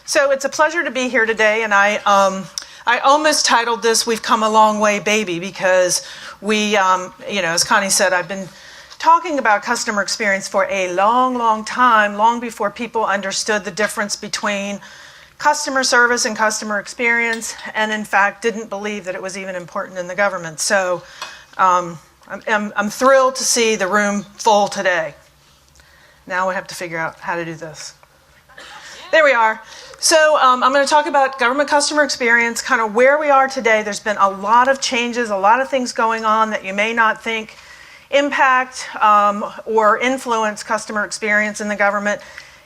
So it's a pleasure to be here today, and I almost titled this "We've Come a Long Way, Baby," because we, as Connie said, I've been talking about customer experience for a long time, long before people understood the difference between customer service and customer experience, and in fact didn't believe that it was even important in the government. So I'm thrilled to see the room full today. Now we have to figure out how to do this. There we are. So I'm going to talk about government customer experience, kind of where we are today. There's been a lot of changes, a lot of things going on that you may not think impact or influence customer experience in the government,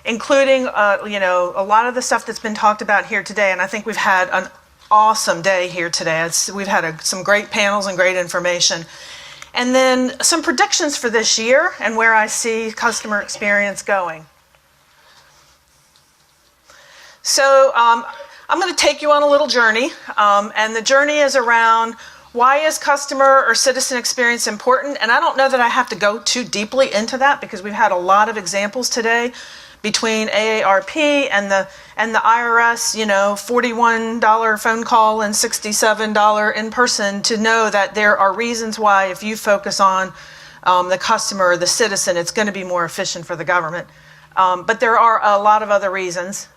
including a lot of the stuff that's been talked about here today. And I think we've had an awesome day here today. We've had some great panels and great information. And then some predictions for this year and where I see customer experience going. So I'm going to take you on a little journey, and the journey is around why is customer or citizen experience important? And I don't know that I have to go too deeply into that because we've had a lot of examples today between AARP and the IRS, $41 phone call and $67 in person, to know that there are reasons why if you focus on the customer or the citizen, it's going to be more efficient for the government. But there are a lot of other reasons.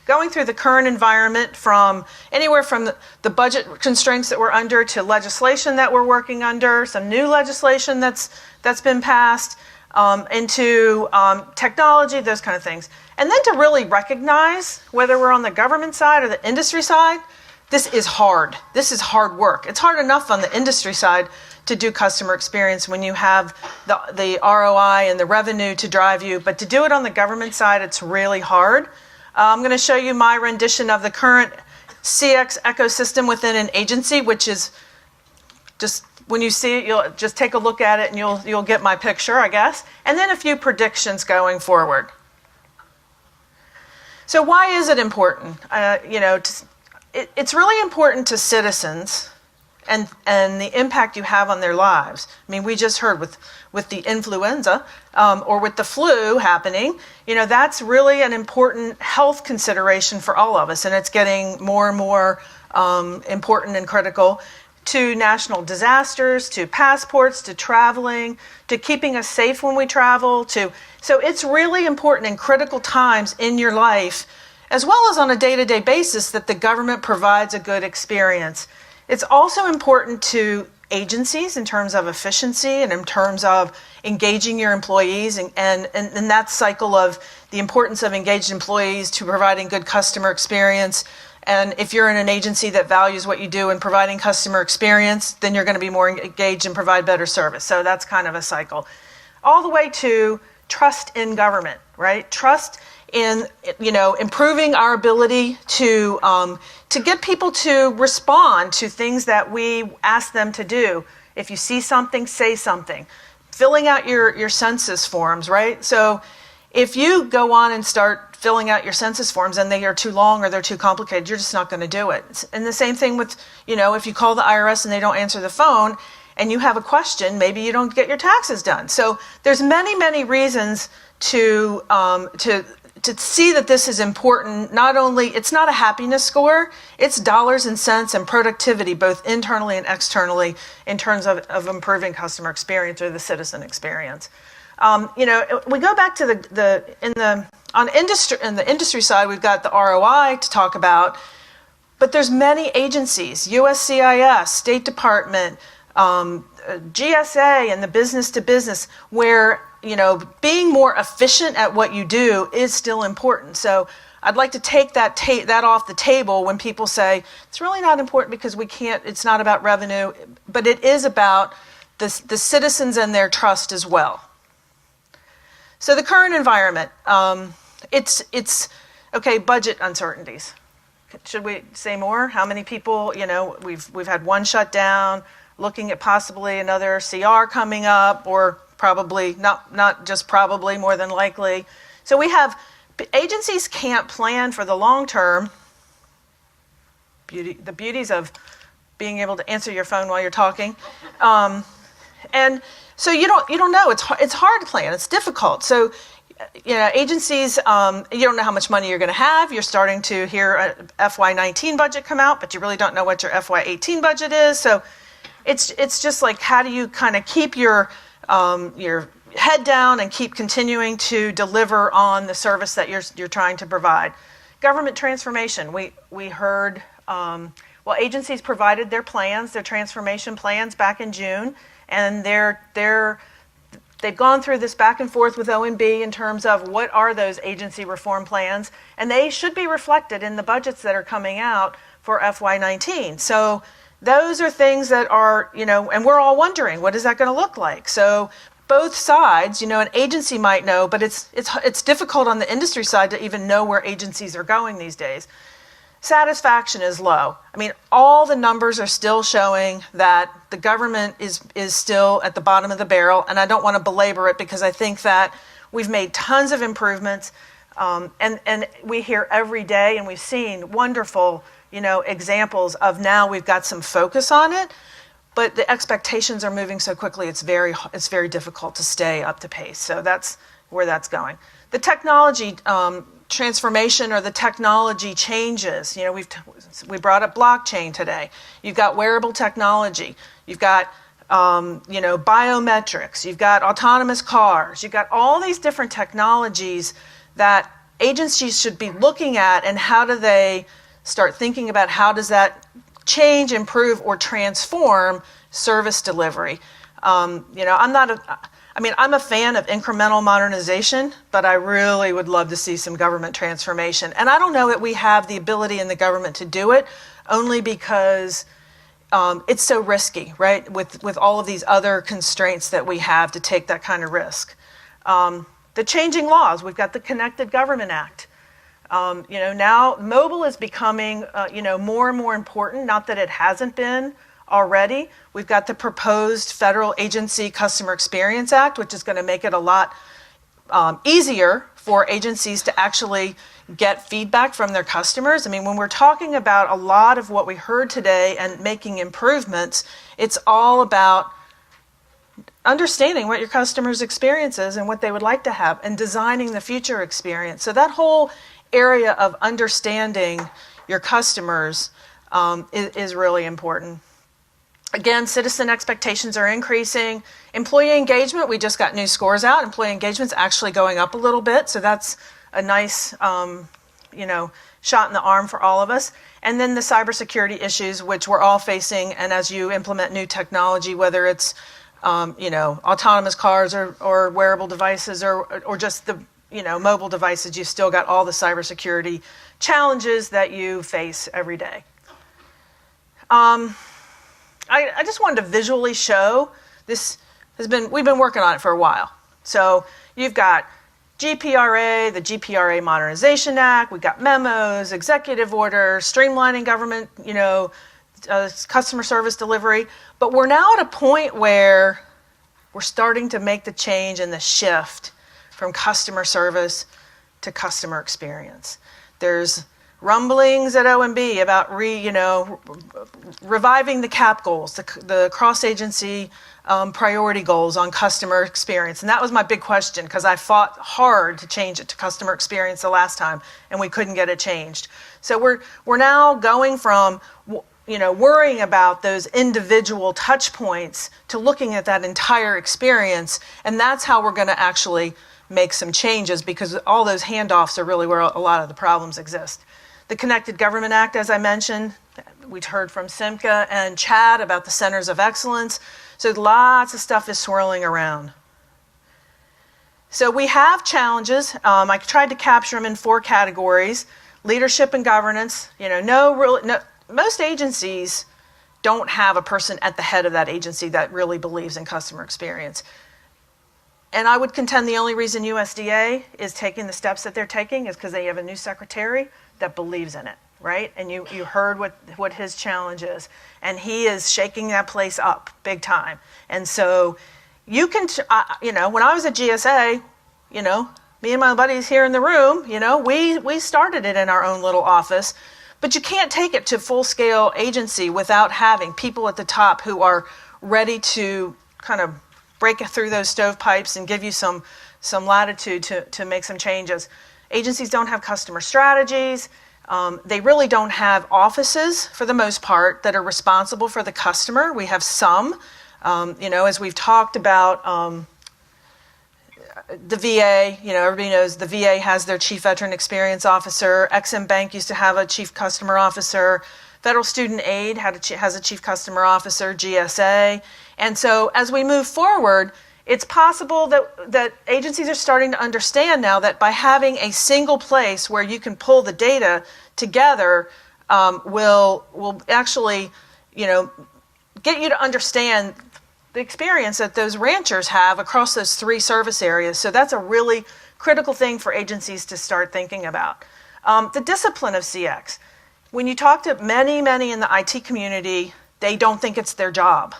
Going through the current environment, from anywhere from the budget constraints that we're under to legislation that we're working under, some new legislation that's been passed, into technology, those kind of things. And then to really recognize, whether we're on the government side or the industry side, this is hard. This is hard work. It's hard enough on the industry side to do customer experience when you have the ROI and the revenue to drive you, but to do it on the government side, it's really hard. I'm going to show you my rendition of the current CX ecosystem within an agency, which is just, when you see it, you'll just take a look at it and you'll get my picture, I guess. And then a few predictions going forward. So why is it important? It's really important to citizens and the impact you have on their lives. I mean, we just heard with the influenza or with the flu happening, that's really an important health consideration for all of us, and it's getting more and more important and critical, to national disasters, to passports, to traveling, to keeping us safe when we travel. So it's really important in critical times in your life, as well as on a day-to-day basis, that the government provides a good experience. It's also important to agencies in terms of efficiency and in terms of engaging your employees and that cycle of the importance of engaged employees to providing good customer experience. And if you're in an agency that values what you do in providing customer experience, then you're going to be more engaged and provide better service. So that's kind of a cycle. All the way to trust in government, right? Trust in improving our ability to get people to respond to things that we ask them to do. If you see something, say something. Filling out your census forms, right? So if you go on and start filling out your census forms and they are too long or they're too complicated, you're just not going to do it. And the same thing with, if you call the IRS and they don't answer the phone and you have a question, maybe you don't get your taxes done. So there's many reasons to see that this is important. Not only, it's not a happiness score, it's dollars and cents and productivity, both internally and externally, in terms of improving customer experience or the citizen experience. We go back to in the industry side, we've got the ROI to talk about, but there's many agencies, USCIS, State Department, GSA, and the business to business, where being more efficient at what you do is still important. So I'd like to take that off the table when people say it's really not important because we can't. It's not about revenue, but it is about the citizens and their trust as well. So the current environment, it's okay. Budget uncertainties. Should we say more? How many people? We've had one shutdown. Looking at possibly another CR coming up, or probably not just probably, more than likely. So we have agencies can't plan for the long term. The beauties of being able to answer your phone while you're talking, and so you don't know. It's hard to plan. It's difficult. So agencies, you don't know how much money you're going to have. You're starting to hear a FY19 budget come out, but you really don't know what your FY18 budget is. So it's just like, how do you kind of keep your head down and keep continuing to deliver on the service that you're trying to provide? Government transformation. We heard, agencies provided their plans, their transformation plans back in June, and they've gone through this back and forth with OMB in terms of what are those agency reform plans, and they should be reflected in the budgets that are coming out for FY19. So those are things that are, and we're all wondering, what is that going to look like? So both sides, an agency might know, but it's difficult on the industry side to even know where agencies are going these days. Satisfaction is low. I mean, all the numbers are still showing that the government is still at the bottom of the barrel, and I don't want to belabor it because I think that we've made tons of improvements, and we hear every day, and we've seen wonderful, examples of now we've got some focus on it, but the expectations are moving so quickly, it's very difficult to stay up to pace. So that's where that's going. The technology transformation or the technology changes. We brought up blockchain today. You've got wearable technology. You've got biometrics. You've got autonomous cars. You've got all these different technologies that agencies should be looking at, and how do they start thinking about how does that change, improve, or transform service delivery. I'm a fan of incremental modernization, but I really would love to see some government transformation. And I don't know that we have the ability in the government to do it, only because it's so risky, right? With all of these other constraints that we have to take that kind of risk. The changing laws, we've got the Connected Government Act. Now mobile is becoming, more and more important, not that it hasn't been already. We've got the proposed Federal Agency Customer Experience Act, which is going to make it a lot easier for agencies to actually get feedback from their customers. I mean, when we're talking about a lot of what we heard today and making improvements, it's all about understanding what your customer's experience is and what they would like to have, and designing the future experience. So that whole area of understanding your customers is really important. Again, citizen expectations are increasing. Employee engagement, we just got new scores out. Employee engagement's actually going up a little bit, so that's a nice, shot in the arm for all of us. And then the cybersecurity issues, which we're all facing, and as you implement new technology, whether it's, autonomous cars or wearable devices or just the, mobile devices, you've still got all the cybersecurity challenges that you face every day. I just wanted to visually show this. We've been working on it for a while. So you've got GPRA, the GPRA Modernization Act, we've got memos, executive orders, streamlining government, customer service delivery. But we're now at a point where we're starting to make the change and the shift from customer service to customer experience. There's rumblings at OMB about reviving the CAP goals, the cross-agency priority goals on customer experience. And that was my big question, because I fought hard to change it to customer experience the last time, and we couldn't get it changed. So we're now going from worrying about those individual touch points to looking at that entire experience, and that's how we're going to actually make some changes, because all those handoffs are really where a lot of the problems exist. The Connected Government Act, as I mentioned, we heard from Simca and Chad about the Centers of Excellence. So lots of stuff is swirling around. So we have challenges. I tried to capture them in 4 categories. Leadership and governance. Most agencies don't have a person at the head of that agency that really believes in customer experience. And I would contend the only reason USDA is taking the steps that they're taking is because they have a new secretary that believes in it, right? And you heard what his challenge is. And he is shaking that place up big time. And so you can, when I was at GSA, me and my buddies here in the room, we started it in our own little office. But you can't take it to full-scale agency without having people at the top who are ready to kind of break through those stovepipes and give you some some latitude to make some changes. Agencies don't have customer strategies. They really don't have offices, for the most part, that are responsible for the customer. We have some, as we've talked about, the VA, everybody knows the VA has their Chief Veteran Experience Officer. Ex-Im Bank used to have a Chief Customer Officer. Federal Student Aid has a Chief Customer Officer, GSA. And so as we move forward, it's possible that agencies are starting to understand now that by having a single place where you can pull the data together will actually, get you to understand the experience that those ranchers have across those 3 service areas. So that's a really critical thing for agencies to start thinking about. The discipline of CX. When you talk to many in the IT community, they don't think it's their job.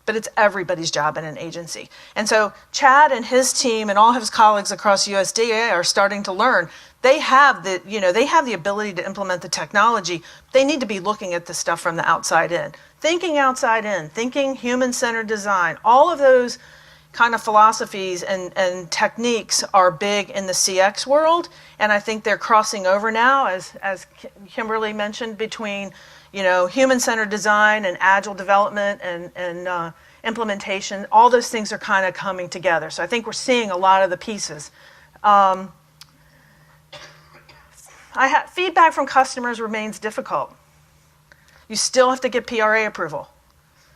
But it's everybody's job in an agency. And so Chad and his team and all his colleagues across USDA are starting to learn. They have the ability to implement the technology. They need to be looking at this stuff from the outside in. Thinking outside in, thinking human-centered design. All of those kind of philosophies and techniques are big in the CX world. And I think they're crossing over now, as Kimberly mentioned, between human-centered design and agile development and implementation. All those things are kind of coming together. So I think we're seeing a lot of the pieces. Feedback from customers remains difficult. You still have to get PRA approval.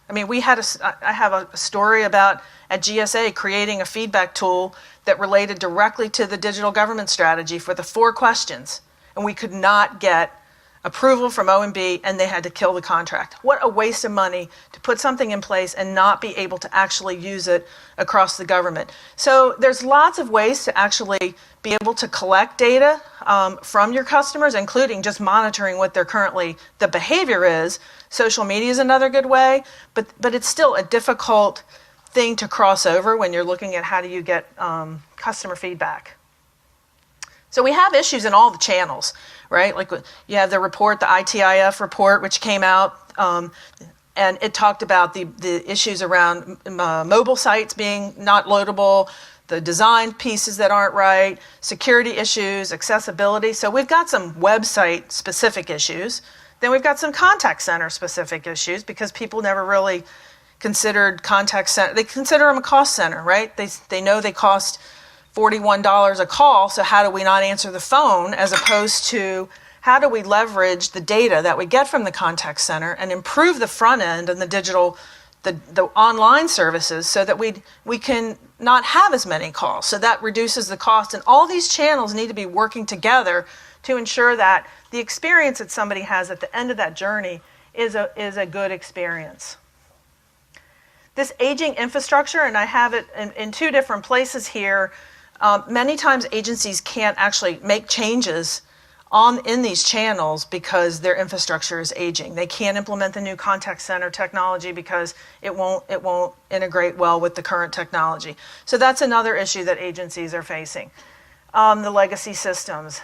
I mean, I have a story about at GSA creating a feedback tool that related directly to the digital government strategy for the 4 questions, and we could not get approval from OMB, and they had to kill the contract. What a waste of money to put something in place and not be able to actually use it across the government. So there's lots of ways to actually be able to collect data from your customers, including just monitoring what the behavior is. Social media is another good way, but it's still a difficult thing to cross over when you're looking at how do you get customer feedback. So we have issues in all the channels, right? Like you have the report, the ITIF report, which came out, and it talked about the issues around mobile sites being not loadable, the design pieces that aren't right, security issues, accessibility. So we've got some website-specific issues. Then we've got some contact center-specific issues because people never really considered contact center. They consider them a cost center, right? They know they cost $41 a call, so how do we not answer the phone, as opposed to how do we leverage the data that we get from the contact center and improve the front end and the digital, the online services so that we can not have as many calls. So that reduces the cost, and all these channels need to be working together to ensure that the experience that somebody has at the end of that journey is a good experience. This aging infrastructure, and I have it in 2 different places here. Many times agencies can't actually make changes in these channels because their infrastructure is aging. They can't implement the new contact center technology because it won't integrate well with the current technology. So that's another issue that agencies are facing. The legacy systems.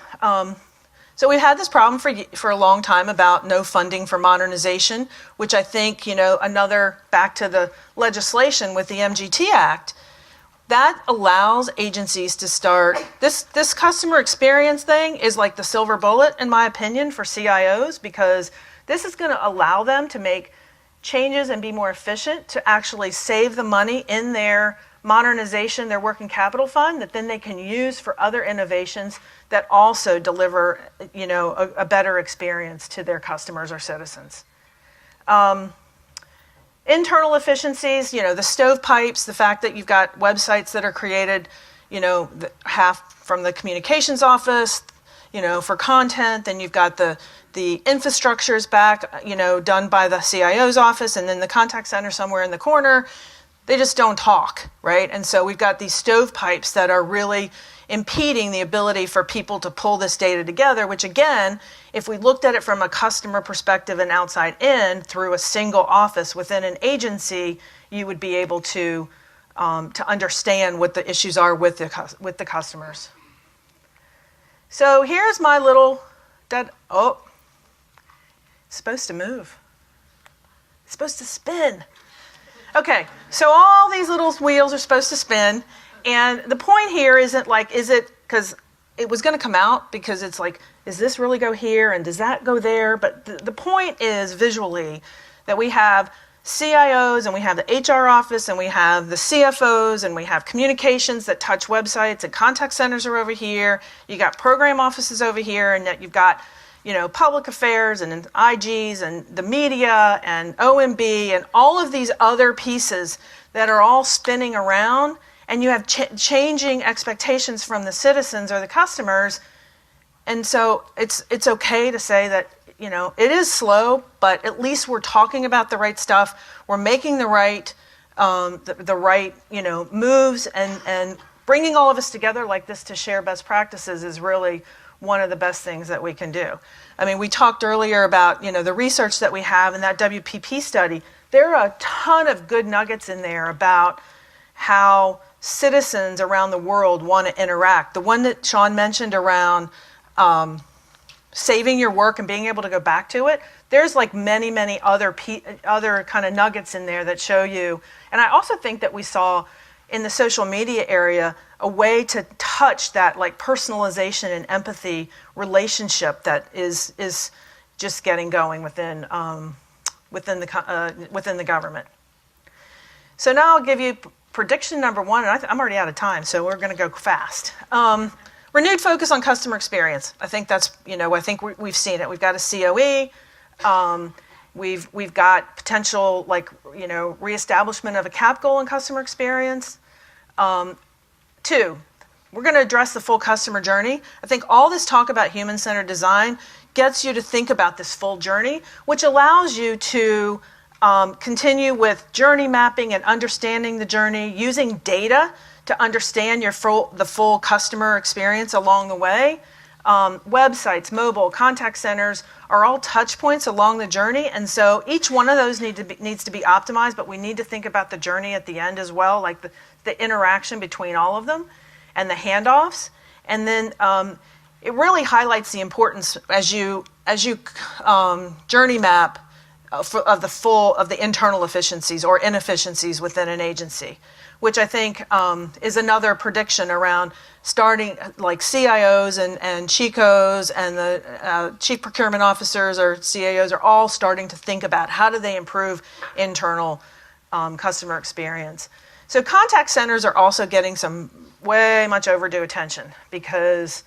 So we've had this problem for a long time about no funding for modernization, which I think, back to the legislation with the MGT Act, that allows agencies to start, this customer experience thing is like the silver bullet, in my opinion, for CIOs, because this is going to allow them to make changes and be more efficient to actually save the money in their modernization, their working capital fund, that then they can use for other innovations that also deliver, a better experience to their customers or citizens. Internal efficiencies, the stovepipes, the fact that you've got websites that are created, half from the communications office, for content, then you've got the infrastructures back, done by the CIO's office, and then the contact center somewhere in the corner. They just don't talk, right? And so we've got these stovepipes that are really impeding the ability for people to pull this data together, which again, if we looked at it from a customer perspective and outside in through a single office within an agency, you would be able to understand what the issues are with the customers. So here's my little it's supposed to move. It's supposed to spin. Okay, so all these little wheels are supposed to spin, And the point here isn't like, is it, because it was going to come out because it's like, does this really go here and does that go there? But the point is visually that we have CIOs and we have the HR office and we have the CFOs and we have communications that touch websites and contact centers are over here. You got program offices over here, and that you've got, public affairs and IGs and the media and OMB and all of these other pieces that are all spinning around, and you have changing expectations from the citizens or the customers. And so it's okay to say that, it is slow, but at least we're talking about the right stuff. We're making the right, moves, and bringing all of us together like this to share best practices is really one of the best things that we can do. I mean, we talked earlier about, the research that we have in that WPP study. There are a ton of good nuggets in there about how citizens around the world want to interact. The one that Sean mentioned around saving your work and being able to go back to it, there's like many other kind of nuggets in there that show you. And I also think that we saw in the social media area a way to touch that like personalization and empathy relationship that is just getting going within the government. So now I'll give you prediction number one, and I'm already out of time, so we're going to go fast. Renewed focus on customer experience. I think that's, we've seen it. We've got a COE. We've got potential, reestablishment of a CAP goal in customer experience. 2, we're going to address the full customer journey. I think all this talk about human-centered design gets you to think about this full journey, which allows you to continue with journey mapping and understanding the journey, using data to understand the full customer experience along the way. Websites, mobile, contact centers are all touch points along the journey, and so each one of those needs to be optimized, but we need to think about the journey at the end as well, like the interaction between all of them and the handoffs. And then it really highlights the importance as you journey map of the internal efficiencies or inefficiencies within an agency, which I think is another prediction around starting, like CIOs and CHICOs and the chief procurement officers or CAOs are all starting to think about how do they improve internal customer experience. So contact centers are also getting some way much overdue attention because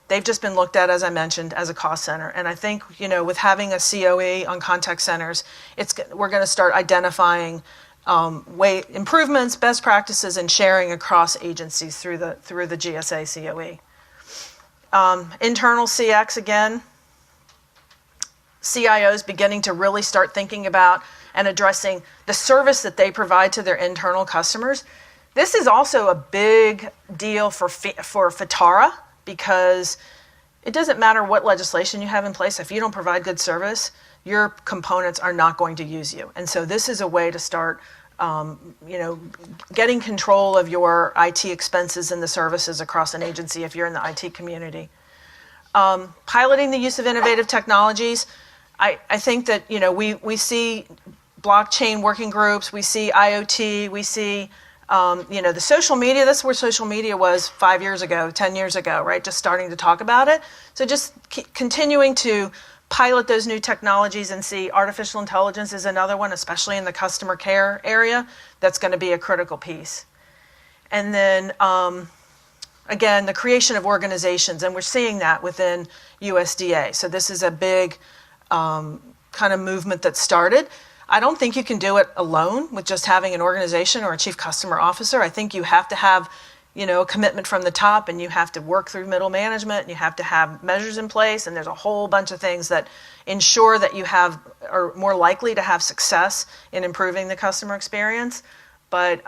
they've just been looked at, as I mentioned, as a cost center. And I think, with having a COE on contact centers, we're going to start identifying improvements, best practices, and sharing across agencies through the GSA COE. Internal CX, again, CIOs beginning to really start thinking about and addressing the service that they provide to their internal customers. This is also a big deal for FITARA, because it doesn't matter what legislation you have in place. If you don't provide good service, your components are not going to use you. And so this is a way to start getting control of your IT expenses and the services across an agency if you're in the IT community. Piloting the use of innovative technologies. I think that, we see blockchain working groups, we see IoT, we see, the social media. That's where social media was 5 years ago, 10 years ago, right? Just starting to talk about it. So just continuing to pilot those new technologies and see artificial intelligence is another one, especially in the customer care area, that's going to be a critical piece. And then, again, the creation of organizations, and we're seeing that within USDA. So this is a big kind of movement that started. I don't think you can do it alone with just having an organization or a chief customer officer. I think you have to have, a commitment from the top, and you have to work through middle management, and you have to have measures in place, and there's a whole bunch of things that ensure that you are more likely to have success in improving the customer experience. But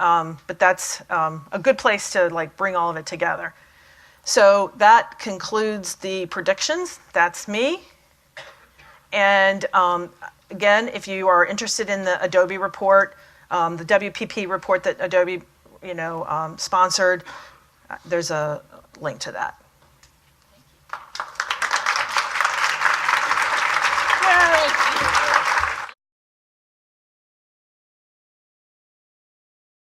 that's a good place to bring all of it together. So that concludes the predictions. That's me. And again, if you are interested in the Adobe report, the WPP report that Adobe sponsored, there's a link to that.